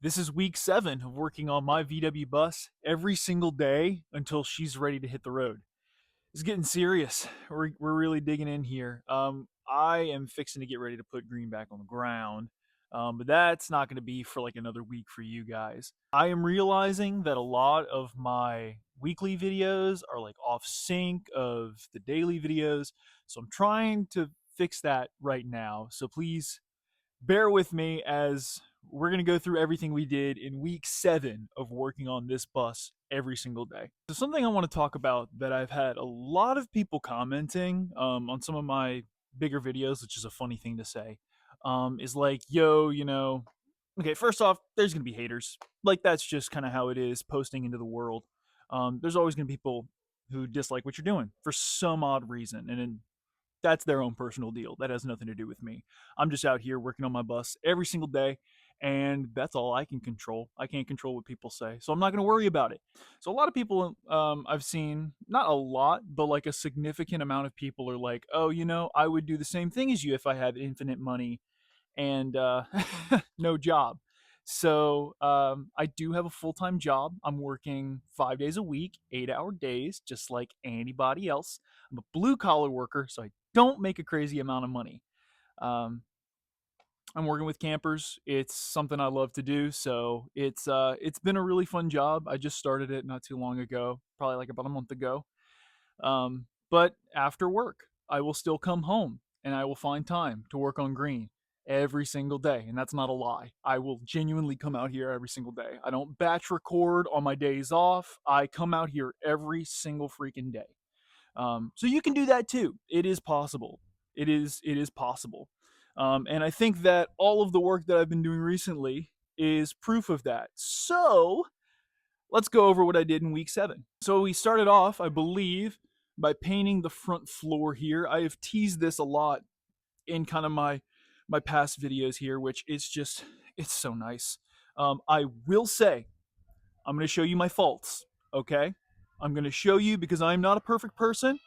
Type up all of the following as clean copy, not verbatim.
This is week 7 of working on my VW bus every single day until she's ready to hit the road. It's getting serious. We're really digging in here. I am fixing to get ready to put green back on the ground, but that's not going to be for like another week for you guys. I am realizing that a lot of my weekly videos are like off sync of the daily videos, so I'm trying to fix that right now. So please bear with me as we're going to go through everything we did in week 7 of working on this bus every single day. So something I want to talk about that I've had a lot of people commenting on some of my bigger videos, which is a funny thing to say, is like, yo, okay, first off, there's going to be haters. Like, that's just kind of how it is posting into the world. There's always going to be people who dislike what you're doing for some odd reason. And that's their own personal deal. That has nothing to do with me. I'm just out here working on my bus every single day, and that's all I can control. I can't control what people say, so I'm not going to worry about it. So a lot of people, I've seen, not a lot, but like a significant amount of people are like, oh, I would do the same thing as you if I had infinite money and no job. So I do have a full-time job. I'm working 5 days a week, 8-hour days, just like anybody else. I'm a blue-collar worker, so I don't make a crazy amount of money. Um, I'm working with campers. It's something I love to do, so it's been a really fun job. I just started it not too long ago, probably like about a month ago. But after work, I will still come home and I will find time to work on green every single day. And that's not a lie. I will genuinely come out here every single day. I don't batch record on my days off. I come out here every single freaking day. So you can do that too. It is possible. It is possible. And I think that all of the work that I've been doing recently is proof of that. So let's go over what I did in week 7. So we started off, I believe, by painting the front floor here. I have teased this a lot in kind of my past videos here, which is just, it's so nice. I will say, I'm going to show you my faults, okay? I'm going to show you because I'm not a perfect person,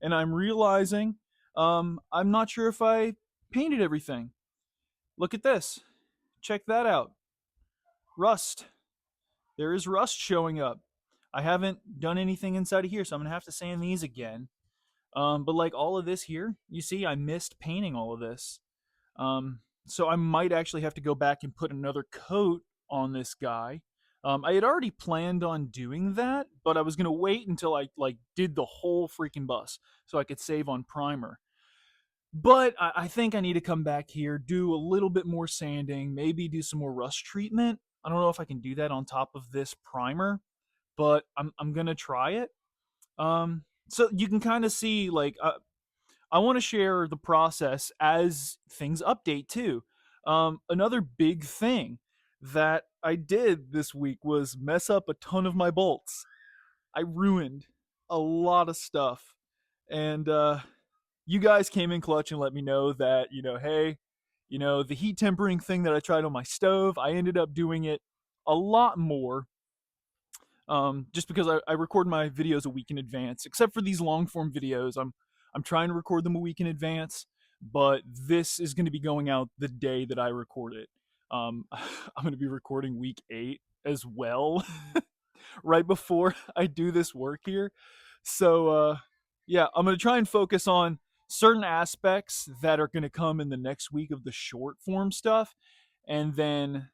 and I'm realizing I'm not sure if I painted everything. Look at this. Check that out. Rust. There is rust showing up. I haven't done anything inside of here, so I'm going to have to sand these again. But like all of this here, you see I missed painting all of this. So I might actually have to go back and put another coat on this guy. I had already planned on doing that, but I was gonna wait until I like did the whole freaking bus so I could save on primer. But I think I need to come back here, do a little bit more sanding, maybe do some more rust treatment. I don't know if I can do that on top of this primer, but I'm gonna try it. So you can kind of see like I want to share the process as things update too. Another big thing that I did this week was mess up a ton of my bolts. I ruined a lot of stuff, and you guys came in clutch and let me know that hey, the heat tempering thing that I tried on my stove, I ended up doing it a lot more. Just because I record my videos a week in advance, except for these long form videos, I'm trying to record them a week in advance, but this is going to be going out the day that I record it. I'm going to be recording week 8 as well, right before I do this work here. So, yeah, I'm going to try and focus on certain aspects that are going to come in the next week of the short form stuff. And then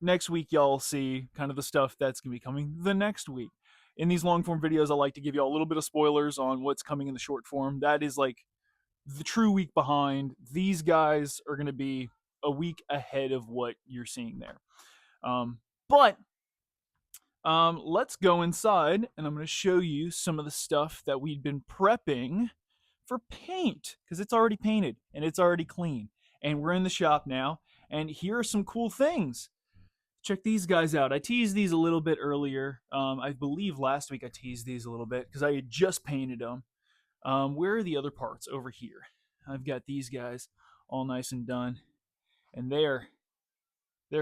next week, y'all see kind of the stuff that's going to be coming the next week. In these long form videos, I like to give you all a little bit of spoilers on what's coming in the short form. That is like the true week behind. These guys are going to be a week ahead of what you're seeing there. But let's go inside, and I'm going to show you some of the stuff that we'd been prepping for paint, because it's already painted and it's already clean. And we're in the shop now, and here are some cool things. Check these guys out. I teased these a little bit earlier. I believe last week I teased these a little bit because I had just painted them. Where are the other parts? Over here. I've got these guys all nice and done, and they're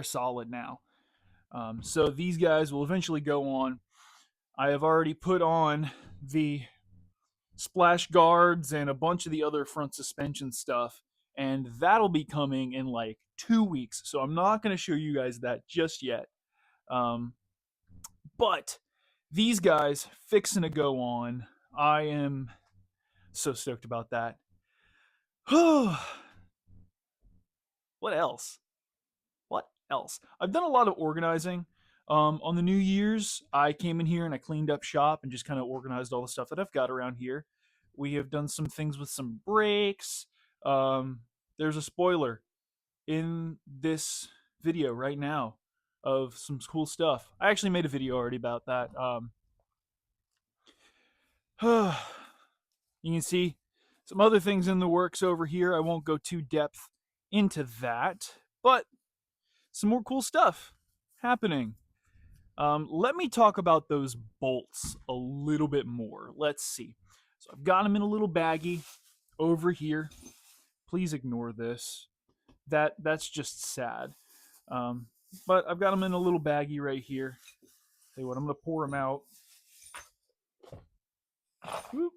solid now. So these guys will eventually go on. I have already put on the splash guards and a bunch of the other front suspension stuff, and that'll be coming in like 2 weeks. So I'm not going to show you guys that just yet. Um, but these guys fixing to go on. I am so stoked about that. What else? What else? I've done a lot of organizing. On the New Year's, I came in here and I cleaned up shop and just kind of organized all the stuff that I've got around here. We have done some things with some brakes. Um, there's a spoiler in this video right now of some cool stuff. I actually made a video already about that. You can see some other things in the works over here. I won't go too depth into that, but some more cool stuff happening. Let me talk about those bolts a little bit more. Let's see. So I've got them in a little baggie over here. Please ignore this. That's just sad. But I've got them in a little baggie right here. Tell you what, I'm gonna pour them out. Whoop.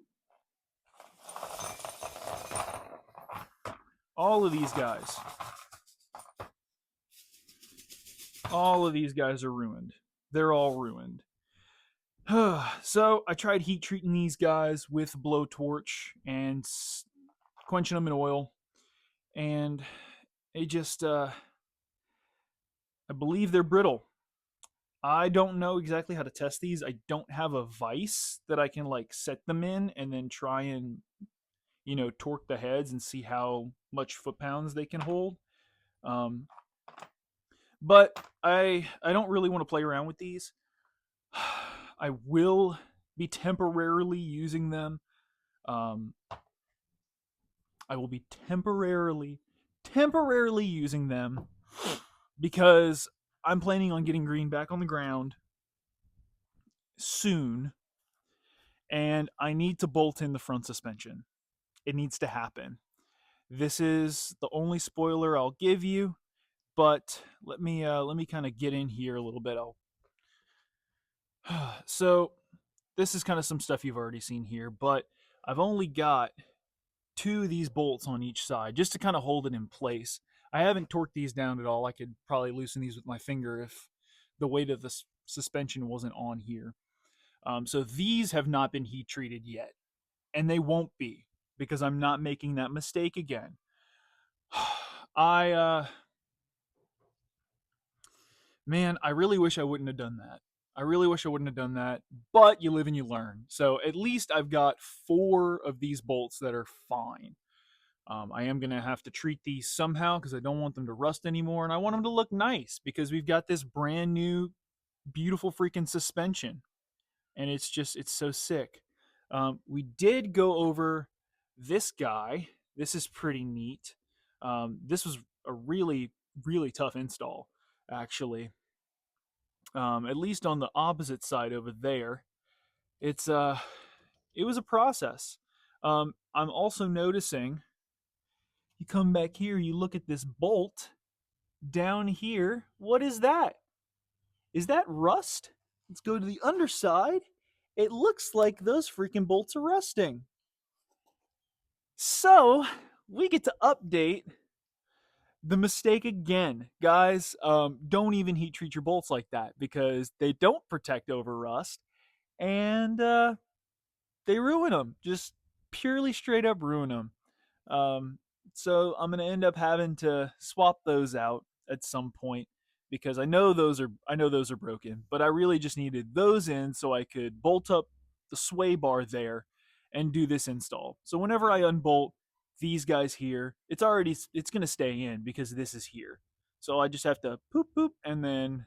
All of these guys are ruined. They're all ruined. So I tried heat treating these guys with a blowtorch and quenching them in oil, and they just I believe they're brittle. I don't know exactly how to test these. I don't have a vise that I can like set them in and then try and torque the heads and see how much foot pounds they can hold. Um, but I don't really want to play around with these. I will be temporarily using them. I will be temporarily using them because I'm planning on getting green back on the ground soon, and I need to bolt in the front suspension. It needs to happen. This is the only spoiler I'll give you, but let me kind of get in here a little bit. So this is kind of some stuff you've already seen here, but I've only got two of these bolts on each side just to kind of hold it in place. I haven't torqued these down at all. I could probably loosen these with my finger if the weight of the suspension wasn't on here. So these have not been heat treated yet, and they won't be because I'm not making that mistake again. Man, I really wish I wouldn't have done that. I really wish I wouldn't have done that, but you live and you learn. So at least I've got 4 of these bolts that are fine. I am going to have to treat these somehow because I don't want them to rust anymore, and I want them to look nice because we've got this brand new, beautiful freaking suspension, and it's so sick. We did go over this guy. This is pretty neat. This was a really, really tough install, actually. At least on the opposite side over there, it was a process. I'm also noticing, you come back here, you look at this bolt down here. What is that? Is that rust? Let's go to the underside. It looks like those freaking bolts are rusting. So we get to update the mistake again. Guys, don't even heat treat your bolts like that because they don't protect over rust, and they ruin them. Just purely straight up ruin them. So I'm gonna end up having to swap those out at some point because I know those are broken, but I really just needed those in so I could bolt up the sway bar there and do this install. So whenever I unbolt these guys here, it's gonna stay in because this is here. So I just have to poop poop and then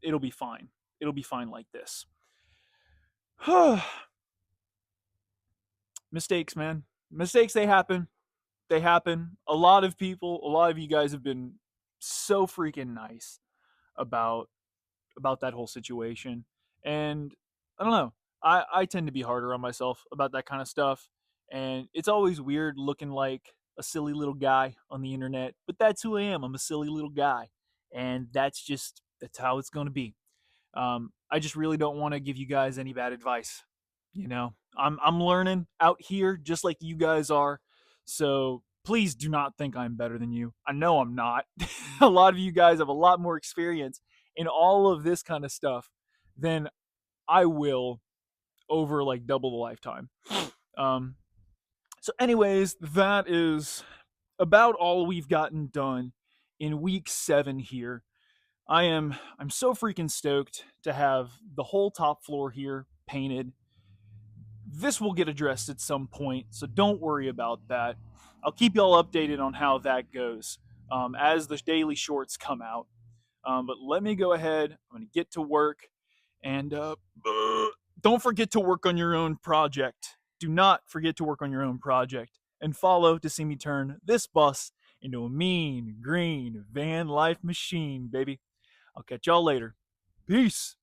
it'll be fine. It'll be fine like this. Mistakes, man. Mistakes, they happen. They happen. A lot of you guys have been so freaking nice about that whole situation. And I don't know. I tend to be harder on myself about that kind of stuff. And it's always weird looking like a silly little guy on the internet, but that's who I am. I'm a silly little guy. And that's how it's going to be. I just really don't want to give you guys any bad advice. I'm learning out here just like you guys are. So Please do not think I'm better than you. I know I'm not. A lot of you guys have a lot more experience in all of this kind of stuff than I will over like double the lifetime. Um, so, anyways, that is about all we've gotten done in week 7 here. I'm so freaking stoked to have the whole top floor here painted. This will get addressed at some point, so don't worry about that. I'll keep y'all updated on how that goes as the daily shorts come out. But let me go ahead. I'm going to get to work. And don't forget to work on your own project. Do not forget to work on your own project. And follow to see me turn this bus into a mean, green van life machine, baby. I'll catch y'all later. Peace.